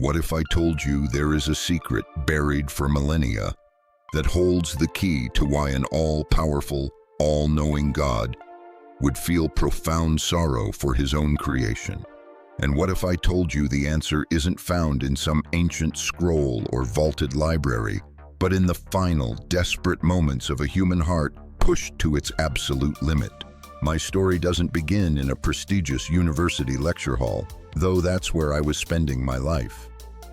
What if I told you there is a secret buried for millennia that holds the key to why an all-powerful, all-knowing God would feel profound sorrow for his own creation? And what if I told you the answer isn't found in some ancient scroll or vaulted library, but in the final, desperate moments of a human heart pushed to its absolute limit? My story doesn't begin in a prestigious university lecture hall, though that's where I was spending my life.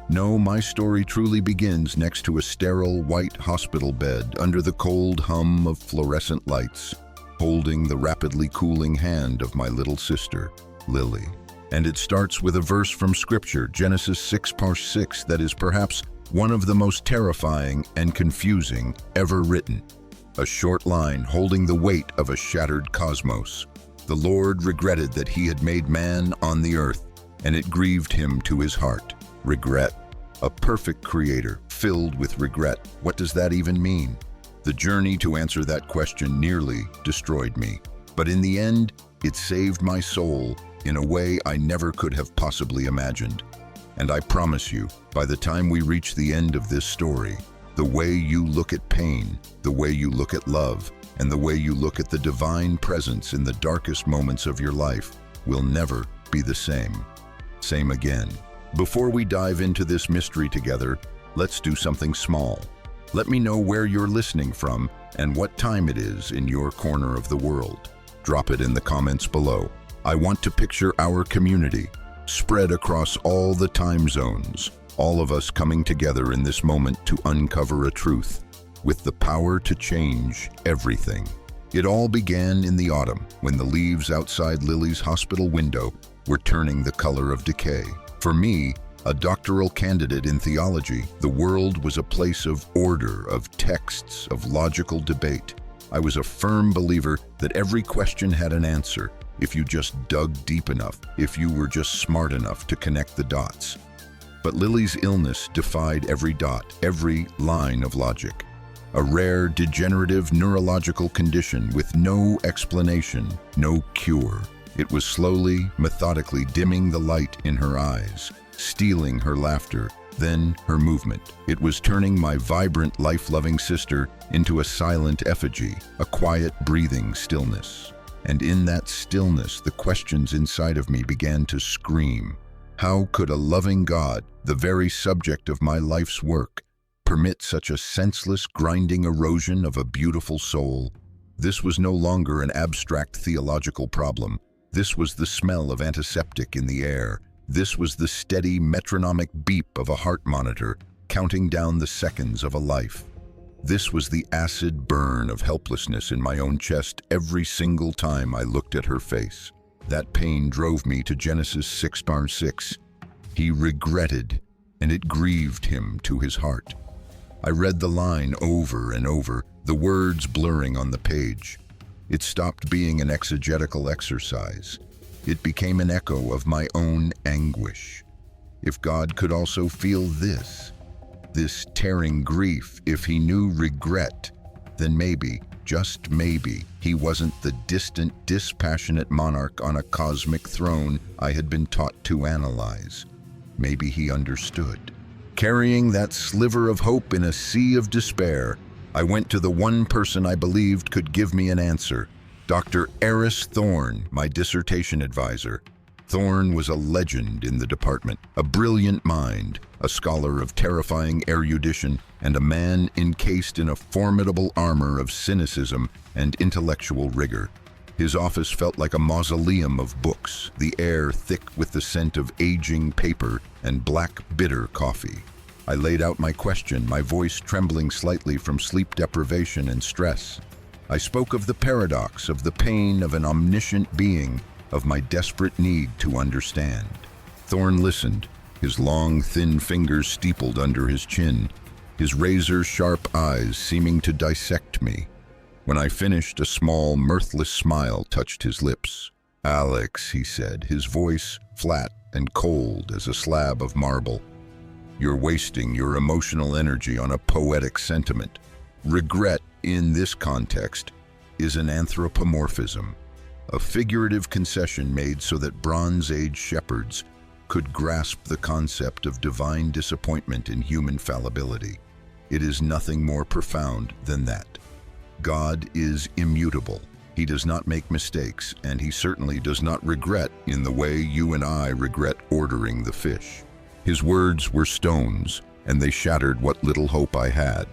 No, my story truly begins next to a sterile white hospital bed under the cold hum of fluorescent lights, holding the rapidly cooling hand of my little sister, Lily. And it starts with a verse from Scripture, Genesis 6:6, that is perhaps one of the most terrifying and confusing ever written. A short line holding the weight of a shattered cosmos. The Lord regretted that he had made man on the earth, and it grieved him to his heart. Regret. A perfect creator filled with regret. What does that even mean? The journey to answer that question nearly destroyed me. But in the end, it saved my soul in a way I never could have possibly imagined. And I promise you, by the time we reach the end of this story, the way you look at pain, the way you look at love, and the way you look at the divine presence in the darkest moments of your life will never be the same. Same again. Before we dive into this mystery together, let's do something small. Let me know where you're listening from and what time it is in your corner of the world. Drop it in the comments below. I want to picture our community, spread across all the time zones, all of us coming together in this moment to uncover a truth, with the power to change everything. It all began in the autumn, when the leaves outside Lily's hospital window were turning the color of decay. For me, a doctoral candidate in theology, the world was a place of order, of texts, of logical debate. I was a firm believer that every question had an answer, if you just dug deep enough, if you were just smart enough to connect the dots. But Lily's illness defied every dot, every line of logic. A rare, degenerative neurological condition with no explanation, no cure. It was slowly, methodically dimming the light in her eyes, stealing her laughter, then her movement. It was turning my vibrant, life-loving sister into a silent effigy, a quiet, breathing stillness. And in that stillness, the questions inside of me began to scream. How could a loving God, the very subject of my life's work, permit such a senseless, grinding erosion of a beautiful soul? This was no longer an abstract theological problem. This was the smell of antiseptic in the air. This was the steady, metronomic beep of a heart monitor, counting down the seconds of a life. This was the acid burn of helplessness in my own chest every single time I looked at her face. That pain drove me to Genesis 6:6. He regretted, and it grieved him to his heart. I read the line over and over, the words blurring on the page. It stopped being an exegetical exercise. It became an echo of my own anguish. If God could also feel this tearing grief, if he knew regret, then maybe, just maybe, he wasn't the distant, dispassionate monarch on a cosmic throne I had been taught to analyze. Maybe he understood. Carrying that sliver of hope in a sea of despair, I went to the one person I believed could give me an answer, Dr. Eris Thorne, my dissertation advisor. Thorne was a legend in the department, a brilliant mind, a scholar of terrifying erudition, and a man encased in a formidable armor of cynicism and intellectual rigor. His office felt like a mausoleum of books, the air thick with the scent of aging paper and black, bitter coffee. I laid out my question, my voice trembling slightly from sleep deprivation and stress. I spoke of the paradox, of the pain of an omniscient being, of my desperate need to understand. Thorne listened, his long, thin fingers steepled under his chin, his razor-sharp eyes seeming to dissect me. When I finished, a small, mirthless smile touched his lips. "Alex," he said, his voice flat and cold as a slab of marble, "you're wasting your emotional energy on a poetic sentiment. Regret, in this context, is an anthropomorphism, a figurative concession made so that Bronze Age shepherds could grasp the concept of divine disappointment in human fallibility. It is nothing more profound than that. God is immutable. He does not make mistakes, and he certainly does not regret in the way you and I regret ordering the fish. His words were stones, and they shattered what little hope I had.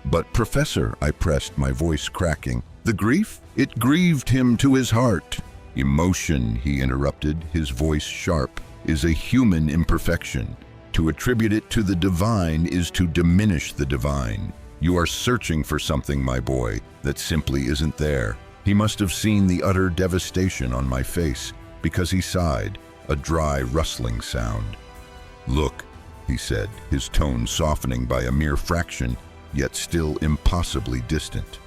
"But, Professor," I pressed, my voice cracking, "the grief? It grieved him to his heart." "Emotion," he interrupted, his voice sharp, "is a human imperfection. To attribute it to the divine is to diminish the divine. You are searching for something, my boy, that simply isn't there." He must have seen the utter devastation on my face, because he sighed, a dry, rustling sound. "Look," he said, his tone softening by a mere fraction, yet still impossibly distant.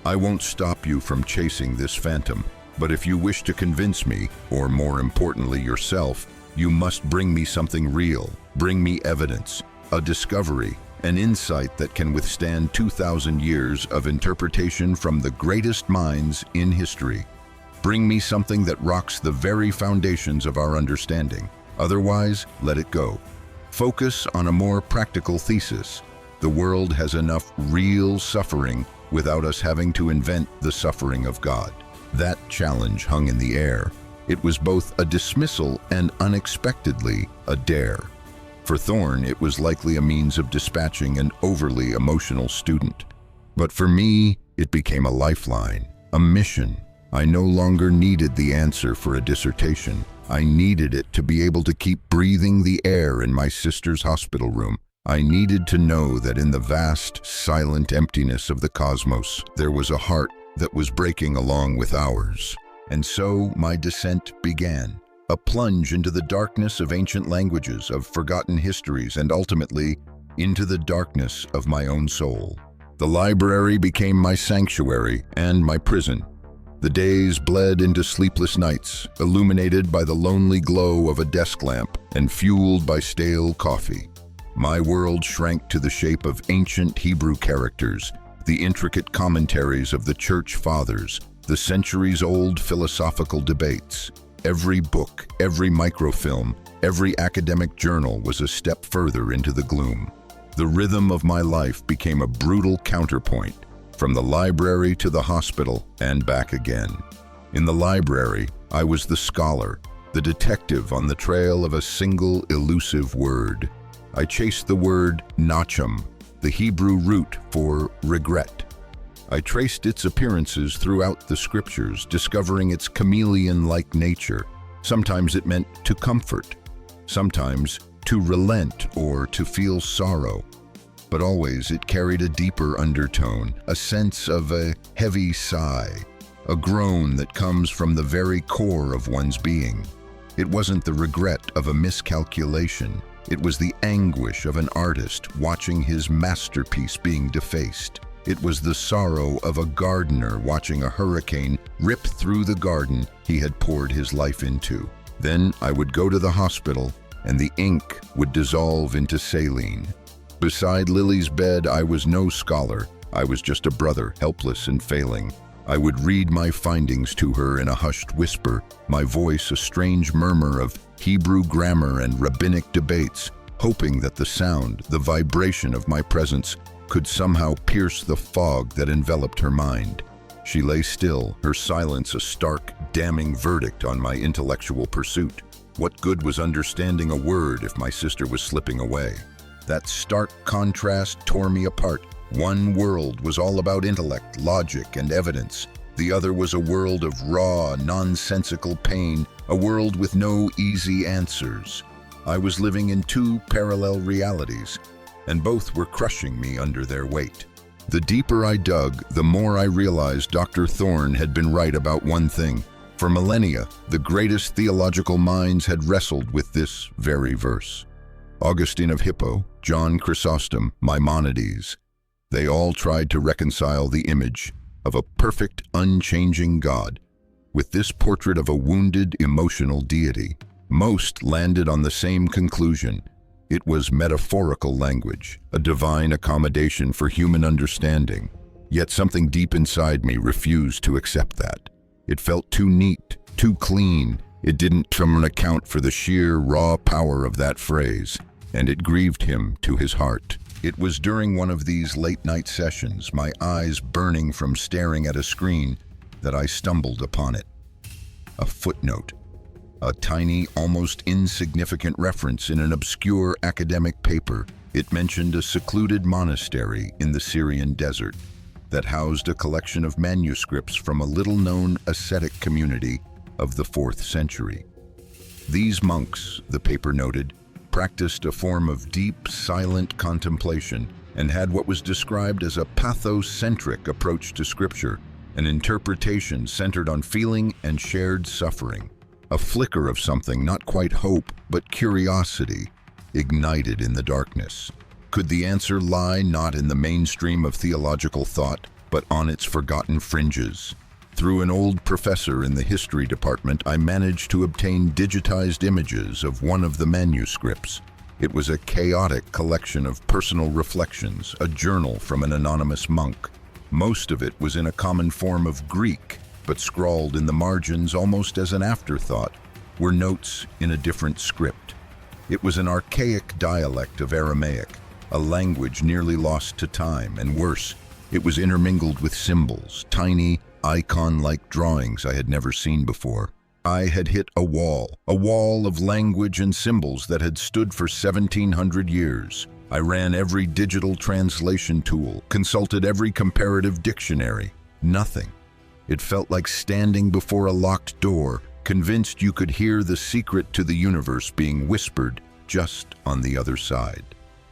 "I won't stop you from chasing this phantom, but if you wish to convince me, or more importantly yourself, you must bring me something real. Bring me evidence, a discovery, an insight that can withstand 2,000 years of interpretation from the greatest minds in history. Bring me something that rocks the very foundations of our understanding. Otherwise, let it go. Focus on a more practical thesis. The world has enough real suffering without us having to invent the suffering of God." That challenge hung in the air. It was both a dismissal and unexpectedly a dare. For Thorne, it was likely a means of dispatching an overly emotional student. But for me, it became a lifeline, a mission. I no longer needed the answer for a dissertation. I needed it to be able to keep breathing the air in my sister's hospital room. I needed to know that in the vast, silent emptiness of the cosmos, there was a heart that was breaking along with ours. And so my descent began. A plunge into the darkness of ancient languages, of forgotten histories, and ultimately, into the darkness of my own soul. The library became my sanctuary and my prison. The days bled into sleepless nights, illuminated by the lonely glow of a desk lamp and fueled by stale coffee. My world shrank to the shape of ancient Hebrew characters, the intricate commentaries of the Church Fathers, the centuries-old philosophical debates. Every book, every microfilm, every academic journal was a step further into the gloom. The rhythm of my life became a brutal counterpoint, from the library to the hospital and back again. In the library, I was the scholar, the detective on the trail of a single elusive word. I chased the word Nacham, the Hebrew root for regret. I traced its appearances throughout the scriptures, discovering its chameleon-like nature. Sometimes it meant to comfort, sometimes to relent or to feel sorrow. But always it carried a deeper undertone, a sense of a heavy sigh, a groan that comes from the very core of one's being. It wasn't the regret of a miscalculation. It was the anguish of an artist watching his masterpiece being defaced. It was the sorrow of a gardener watching a hurricane rip through the garden he had poured his life into. Then I would go to the hospital, and the ink would dissolve into saline. Beside Lily's bed, I was no scholar. I was just a brother, helpless and failing. I would read my findings to her in a hushed whisper, my voice a strange murmur of Hebrew grammar and rabbinic debates, hoping that the sound, the vibration of my presence could somehow pierce the fog that enveloped her mind. She lay still, her silence a stark, damning verdict on my intellectual pursuit. What good was understanding a word if my sister was slipping away? That stark contrast tore me apart. One world was all about intellect, logic, and evidence. The other was a world of raw, nonsensical pain, a world with no easy answers. I was living in two parallel realities, and both were crushing me under their weight. The deeper I dug, the more I realized Dr. Thorne had been right about one thing. For millennia, the greatest theological minds had wrestled with this very verse. Augustine of Hippo, John Chrysostom, Maimonides, they all tried to reconcile the image of a perfect, unchanging God with this portrait of a wounded, emotional deity. Most landed on the same conclusion. It was metaphorical language, a divine accommodation for human understanding. Yet something deep inside me refused to accept that. It felt too neat, too clean, It didn't account for the sheer, raw power of that phrase, and it grieved him to his heart. It was during one of these late-night sessions, my eyes burning from staring at a screen, that I stumbled upon it. A footnote. A tiny, almost insignificant reference in an obscure academic paper. It mentioned a secluded monastery in the Syrian desert that housed a collection of manuscripts from a little-known ascetic community of the 4th century. These monks, the paper noted, practiced a form of deep, silent contemplation and had what was described as a pathocentric approach to scripture, an interpretation centered on feeling and shared suffering. A flicker of something, not quite hope, but curiosity, ignited in the darkness. Could the answer lie not in the mainstream of theological thought, but on its forgotten fringes? Through an old professor in the history department, I managed to obtain digitized images of one of the manuscripts. It was a chaotic collection of personal reflections, a journal from an anonymous monk. Most of it was in a common form of Greek, but scrawled in the margins almost as an afterthought were notes in a different script. It was an archaic dialect of Aramaic, a language nearly lost to time, and worse, it was intermingled with symbols, tiny, icon-like drawings I had never seen before. I had hit a wall of language and symbols that had stood for 1,700 years. I ran every digital translation tool, consulted every comparative dictionary. Nothing. It felt like standing before a locked door, convinced you could hear the secret to the universe being whispered just on the other side.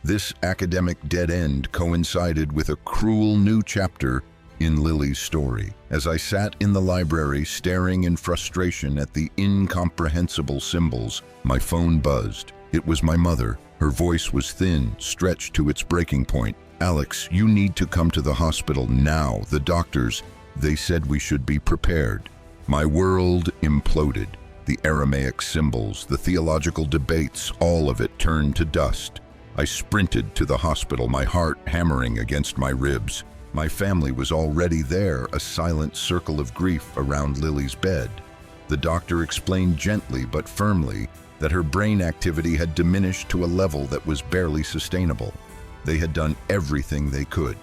This academic dead end coincided with a cruel new chapter in Lily's story. As I sat in the library staring in frustration at the incomprehensible symbols, my phone buzzed. It was my mother. Her voice was thin, stretched to its breaking point. "Alex, you need to come to the hospital now. The doctors, they said we should be prepared." My world imploded. The Aramaic symbols, the theological debates, all of it turned to dust. I sprinted to the hospital, my heart hammering against my ribs. My family was already there, a silent circle of grief around Lily's bed. The doctor explained gently but firmly that her brain activity had diminished to a level that was barely sustainable. They had done everything they could.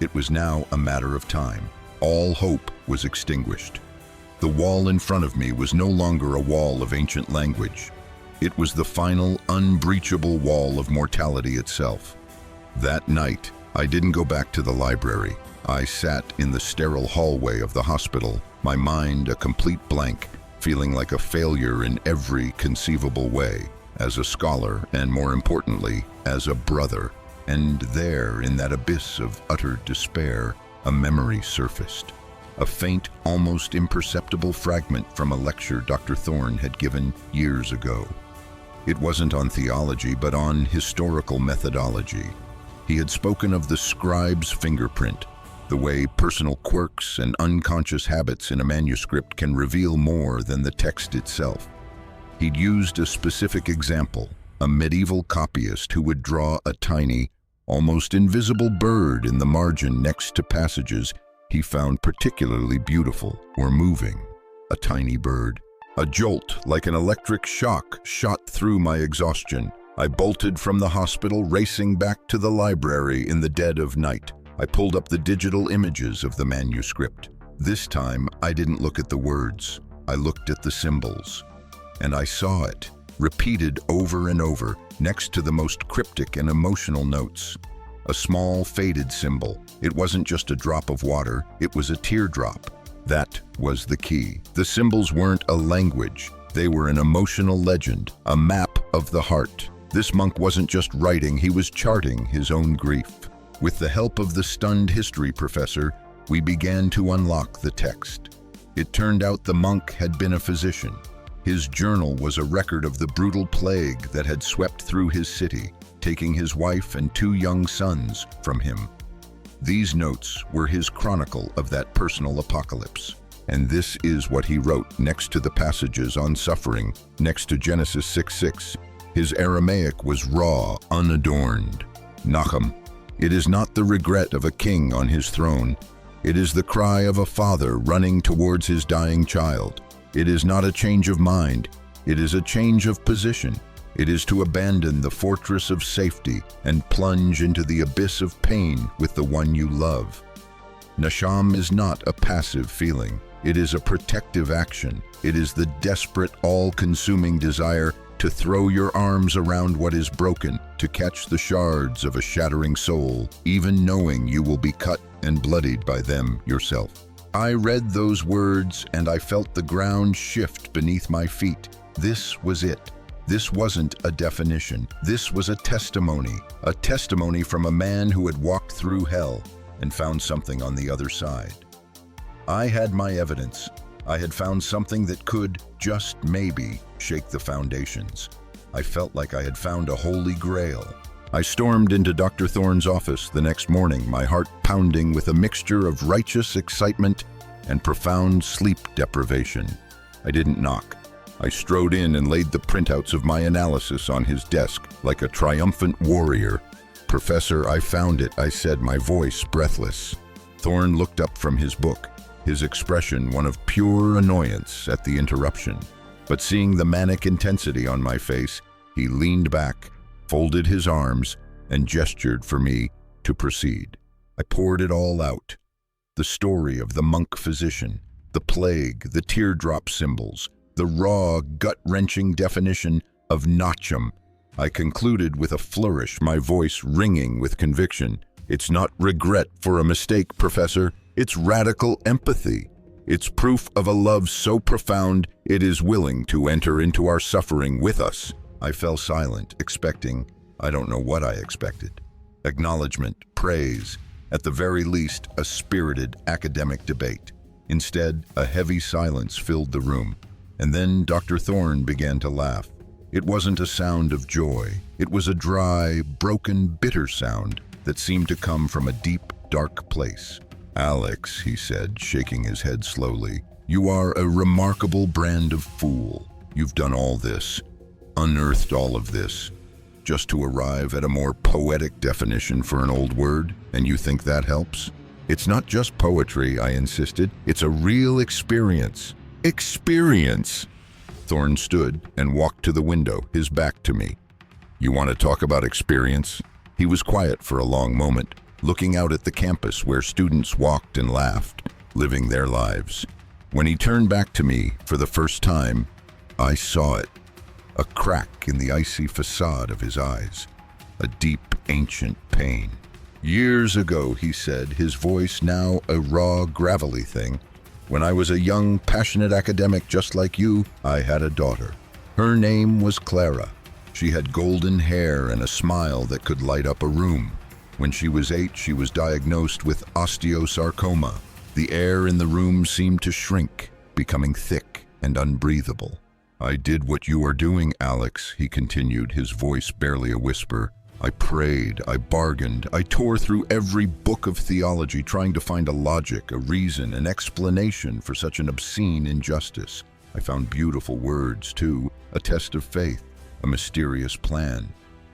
It was now a matter of time. All hope was extinguished. The wall in front of me was no longer a wall of ancient language. It was the final, unbreachable wall of mortality itself. That night, I didn't go back to the library. I sat in the sterile hallway of the hospital, my mind a complete blank, feeling like a failure in every conceivable way, as a scholar and, more importantly, as a brother. And there, in that abyss of utter despair, a memory surfaced. A faint, almost imperceptible fragment from a lecture Dr. Thorne had given years ago. It wasn't on theology, but on historical methodology. He had spoken of the scribe's fingerprint, the way personal quirks and unconscious habits in a manuscript can reveal more than the text itself. He'd used a specific example, a medieval copyist who would draw a tiny, almost invisible bird in the margin next to passages he found particularly beautiful or moving. A tiny bird. A jolt like an electric shock shot through my exhaustion. I bolted from the hospital, racing back to the library in the dead of night. I pulled up the digital images of the manuscript. This time, I didn't look at the words. I looked at the symbols. And I saw it, repeated over and over, next to the most cryptic and emotional notes. A small, faded symbol. It wasn't just a drop of water, it was a teardrop. That was the key. The symbols weren't a language. They were an emotional legend, a map of the heart. This monk wasn't just writing, he was charting his own grief. With the help of the stunned history professor, we began to unlock the text. It turned out the monk had been a physician. His journal was a record of the brutal plague that had swept through his city, taking his wife and 2 young sons from him. These notes were his chronicle of that personal apocalypse. And this is what he wrote next to the passages on suffering, next to Genesis 6:6. His Aramaic was raw, unadorned. Nacham, it is not the regret of a king on his throne. It is the cry of a father running towards his dying child. It is not a change of mind. It is a change of position. It is to abandon the fortress of safety and plunge into the abyss of pain with the one you love. Nacham is not a passive feeling. It is a protective action. It is the desperate, all-consuming desire to throw your arms around what is broken, to catch the shards of a shattering soul, even knowing you will be cut and bloodied by them yourself. I read those words and I felt the ground shift beneath my feet. This was it. This wasn't a definition. This was a testimony from a man who had walked through hell and found something on the other side. I had my evidence. I had found something that could, just maybe, shake the foundations. I felt like I had found a holy grail. I stormed into Dr. Thorne's office the next morning, my heart pounding with a mixture of righteous excitement and profound sleep deprivation. I didn't knock. I strode in and laid the printouts of my analysis on his desk like a triumphant warrior. "Professor, I found it," I said, my voice breathless. Thorne looked up from his book, his expression one of pure annoyance at the interruption. But seeing the manic intensity on my face, he leaned back, folded his arms, and gestured for me to proceed. I poured it all out. The story of the monk physician, the plague, the teardrop symbols, the raw, gut-wrenching definition of Nacham. I concluded with a flourish, my voice ringing with conviction. "It's not regret for a mistake, Professor. It's radical empathy. It's proof of a love so profound it is willing to enter into our suffering with us." I fell silent, expecting, I don't know what I expected. Acknowledgement, praise, at the very least, a spirited academic debate. Instead, a heavy silence filled the room. And then Dr. Thorne began to laugh. It wasn't a sound of joy. It was a dry, broken, bitter sound that seemed to come from a deep, dark place. "Alex," he said, shaking his head slowly, "you are a remarkable brand of fool. You've done all this, unearthed all of this, just to arrive at a more poetic definition for an old word, and you think that helps? It's not just poetry," I insisted. "It's a real experience." "Experience!" Thorne stood and walked to the window, his back to me. "You want to talk about experience?" He was quiet for a long moment, looking out at the campus where students walked and laughed, living their lives. When he turned back to me for the first time, I saw it. A crack in the icy facade of his eyes. A deep, ancient pain. "Years ago," he said, his voice now a raw, gravelly thing, "when I was a young, passionate academic just like you, I had a daughter. Her name was Clara. She had golden hair and a smile that could light up a room. When she was 8, she was diagnosed with osteosarcoma. The air in the room seemed to shrink, becoming thick and unbreathable. I did what you are doing, Alex," he continued, his voice barely a whisper. "I prayed, I bargained, I tore through every book of theology trying to find a logic, a reason, an explanation for such an obscene injustice. I found beautiful words, too, a test of faith, a mysterious plan,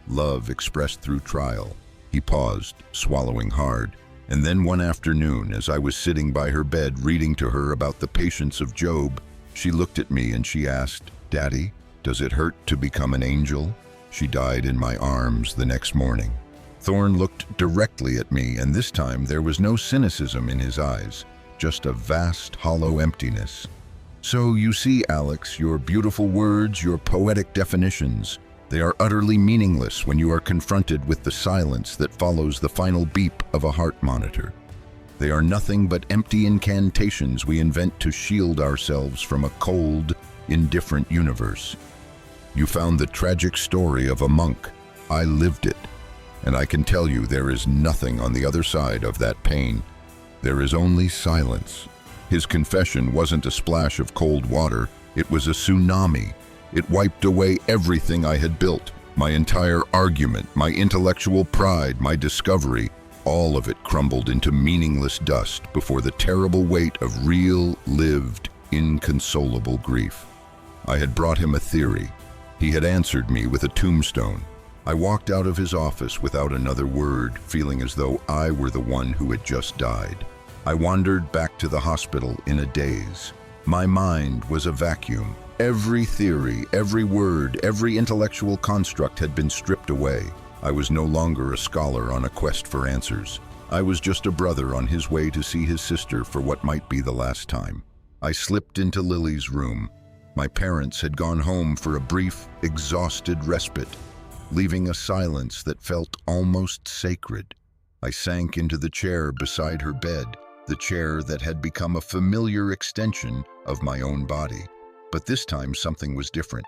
love expressed through trial." He paused, swallowing hard. And then one afternoon, as I was sitting by her bed reading to her about the patience of Job, she looked at me and she asked, "Daddy, does it hurt to become an angel?" She died in my arms the next morning. Thorne looked directly at me, and this time there was no cynicism in his eyes, just a vast, hollow emptiness. "So you see, Alex, your beautiful words, your poetic definitions, they are utterly meaningless when you are confronted with the silence that follows the final beep of a heart monitor. They are nothing but empty incantations we invent to shield ourselves from a cold, indifferent universe. You found the tragic story of a monk. I lived it. And I can tell you there is nothing on the other side of that pain. There is only silence." His confession wasn't a splash of cold water. It was a tsunami. It wiped away everything I had built, my entire argument, my intellectual pride, my discovery. All of it crumbled into meaningless dust before the terrible weight of real, lived, inconsolable grief. I had brought him a theory. He had answered me with a tombstone. I walked out of his office without another word, feeling as though I were the one who had just died. I wandered back to the hospital in a daze. My mind was a vacuum. Every theory, every word, every intellectual construct had been stripped away. I was no longer a scholar on a quest for answers. I was just a brother on his way to see his sister for what might be the last time. I slipped into Lily's room. My parents had gone home for a brief, exhausted respite, leaving a silence that felt almost sacred. I sank into the chair beside her bed, the chair that had become a familiar extension of my own body. But this time something was different.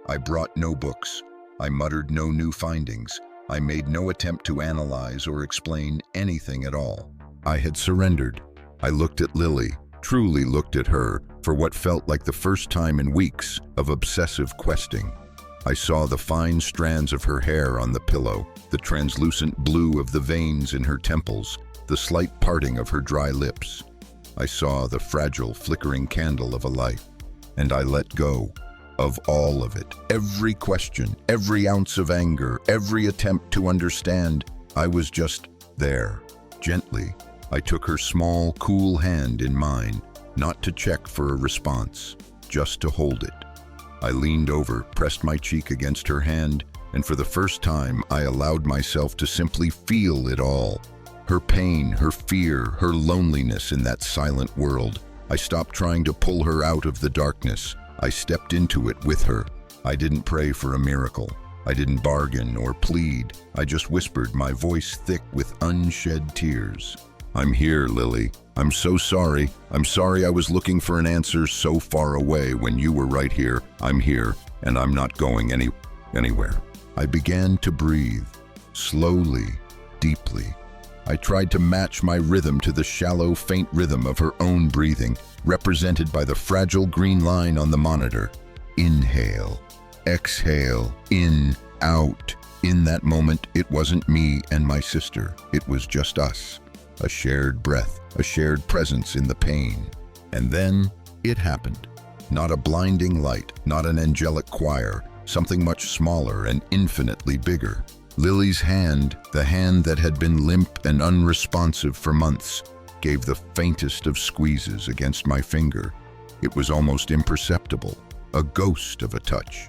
I brought no books. I muttered no new findings. I made no attempt to analyze or explain anything at all. I had surrendered. I looked at Lily, truly looked at her, for what felt like the first time in weeks of obsessive questing. I saw the fine strands of her hair on the pillow, the translucent blue of the veins in her temples, the slight parting of her dry lips. I saw the fragile, flickering candle of a life, and I let go of all of it. Every question, every ounce of anger, every attempt to understand. I was just there. Gently, I took her small, cool hand in mine, not to check for a response, just to hold it. I leaned over, pressed my cheek against her hand, and for the first time, I allowed myself to simply feel it all. Her pain, her fear, her loneliness in that silent world. I stopped trying to pull her out of the darkness. I stepped into it with her. I didn't pray for a miracle. I didn't bargain or plead. I just whispered, my voice thick with unshed tears. I'm here, Lily. I'm so sorry. I'm sorry I was looking for an answer so far away when you were right here. I'm here, and I'm not going anywhere. I began to breathe, slowly, deeply. I tried to match my rhythm to the shallow, faint rhythm of her own breathing, represented by the fragile green line on the monitor. Inhale, exhale, in, out. In that moment, it wasn't me and my sister. It was just us. A shared breath, a shared presence in the pain. And then it happened. Not a blinding light, not an angelic choir, something much smaller and infinitely bigger. Lily's hand, the hand that had been limp and unresponsive for months, gave the faintest of squeezes against my finger. It was almost imperceptible, a ghost of a touch.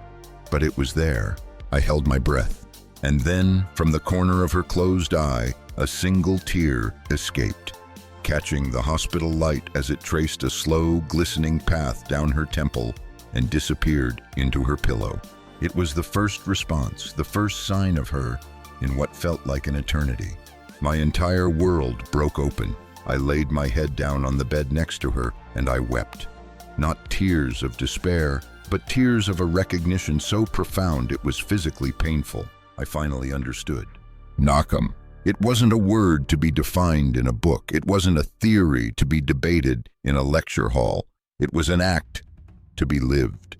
But it was there. I held my breath. And then, from the corner of her closed eye, a single tear escaped, catching the hospital light as it traced a slow, glistening path down her temple and disappeared into her pillow. It was the first response, the first sign of her in what felt like an eternity. My entire world broke open. I laid my head down on the bed next to her, and I wept. Not tears of despair, but tears of a recognition so profound it was physically painful. I finally understood. Nacham. It wasn't a word to be defined in a book. It wasn't a theory to be debated in a lecture hall. It was an act to be lived.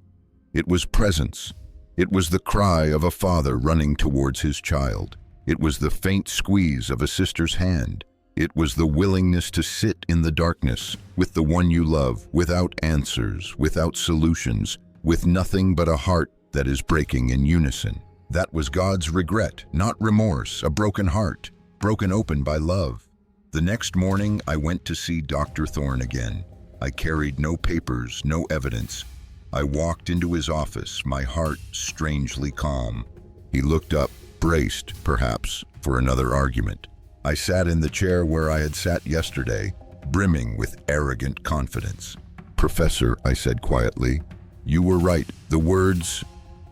It was presence. It was the cry of a father running towards his child. It was the faint squeeze of a sister's hand. It was the willingness to sit in the darkness with the one you love, without answers, without solutions, with nothing but a heart that is breaking in unison. That was God's regret, not remorse, a broken heart, broken open by love. The next morning, I went to see Dr. Thorne again. I carried no papers, no evidence. I walked into his office, my heart strangely calm. He looked up, braced, perhaps, for another argument. I sat in the chair where I had sat yesterday, brimming with arrogant confidence. Professor, I said quietly, you were right. The words,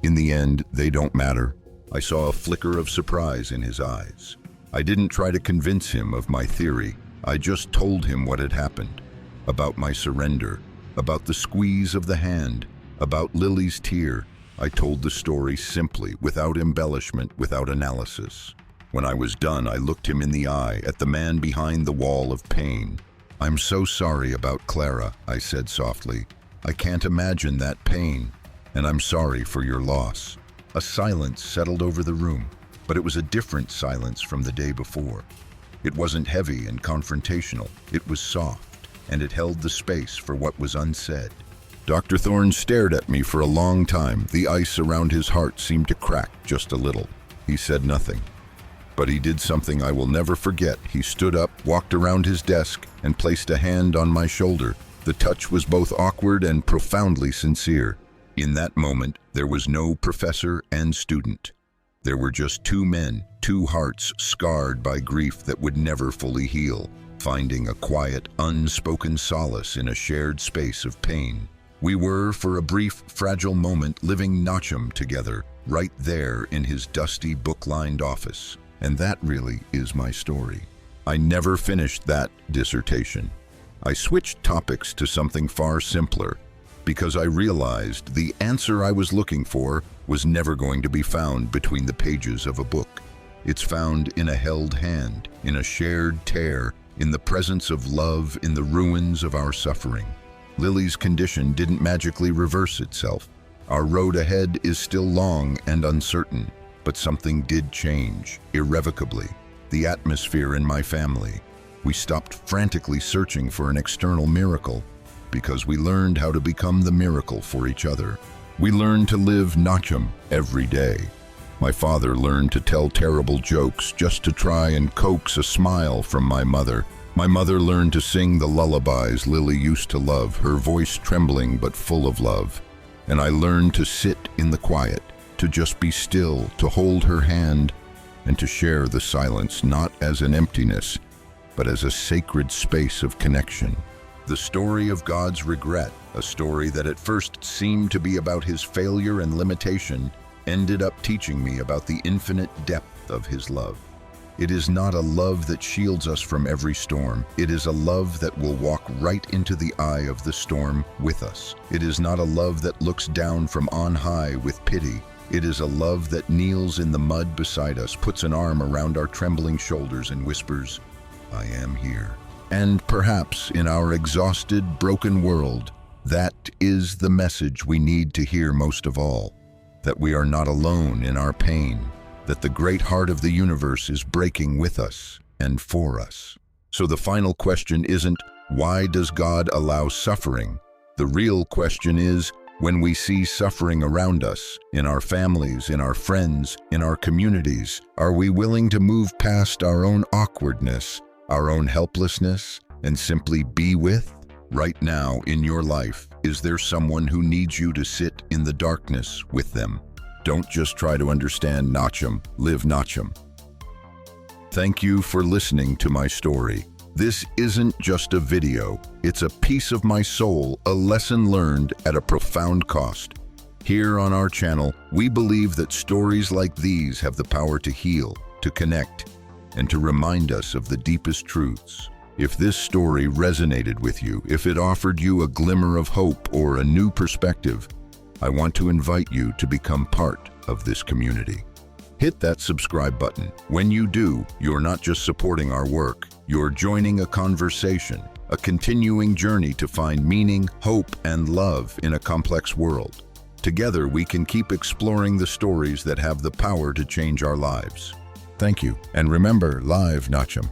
in the end, they don't matter. I saw a flicker of surprise in his eyes. I didn't try to convince him of my theory. I just told him what had happened, about my surrender, about the squeeze of the hand, about Lily's tear. I told the story simply, without embellishment, without analysis. When I was done, I looked him in the eye, at the man behind the wall of pain. I'm so sorry about Clara, I said softly. I can't imagine that pain, and I'm sorry for your loss. A silence settled over the room, but it was a different silence from the day before. It wasn't heavy and confrontational. It was soft, and it held the space for what was unsaid. Dr. Thorne stared at me for a long time. The ice around his heart seemed to crack just a little. He said nothing. But he did something I will never forget. He stood up, walked around his desk, and placed a hand on my shoulder. The touch was both awkward and profoundly sincere. In that moment, there was no professor and student. There were just two men, two hearts scarred by grief that would never fully heal, finding a quiet, unspoken solace in a shared space of pain. We were, for a brief, fragile moment, living Nacham together, right there in his dusty, book-lined office. And that really is my story. I never finished that dissertation. I switched topics to something far simpler, because I realized the answer I was looking for was never going to be found between the pages of a book. It's found in a held hand, in a shared tear, in the presence of love, in the ruins of our suffering. Lily's condition didn't magically reverse itself. Our road ahead is still long and uncertain, but something did change, irrevocably. The atmosphere in my family. We stopped frantically searching for an external miracle, because we learned how to become the miracle for each other. We learned to live Nacham every day. My father learned to tell terrible jokes just to try and coax a smile from my mother. My mother learned to sing the lullabies Lily used to love, her voice trembling but full of love. And I learned to sit in the quiet, to just be still, to hold her hand, and to share the silence not as an emptiness, but as a sacred space of connection. The story of God's regret, a story that at first seemed to be about his failure and limitation, ended up teaching me about the infinite depth of his love. It is not a love that shields us from every storm. It is a love that will walk right into the eye of the storm with us. It is not a love that looks down from on high with pity. It is a love that kneels in the mud beside us, puts an arm around our trembling shoulders and whispers, "I am here." And perhaps in our exhausted, broken world, that is the message we need to hear most of all. That we are not alone in our pain. That the great heart of the universe is breaking with us and for us. So the final question isn't, why does God allow suffering? The real question is, when we see suffering around us, in our families, in our friends, in our communities, are we willing to move past our own awkwardness, our own helplessness, and simply be with? Right now in your life, is there someone who needs you to sit in the darkness with them? Don't just try to understand Nacham, live Nacham. Thank you for listening to my story. This isn't just a video, it's a piece of my soul, a lesson learned at a profound cost. Here on our channel, we believe that stories like these have the power to heal, to connect, and to remind us of the deepest truths. If this story resonated with you, if it offered you a glimmer of hope or a new perspective, I want to invite you to become part of this community. Hit that subscribe button. When you do, you're not just supporting our work, you're joining a conversation, a continuing journey to find meaning, hope, and love in a complex world. Together, we can keep exploring the stories that have the power to change our lives. Thank you, and remember, live Nacham.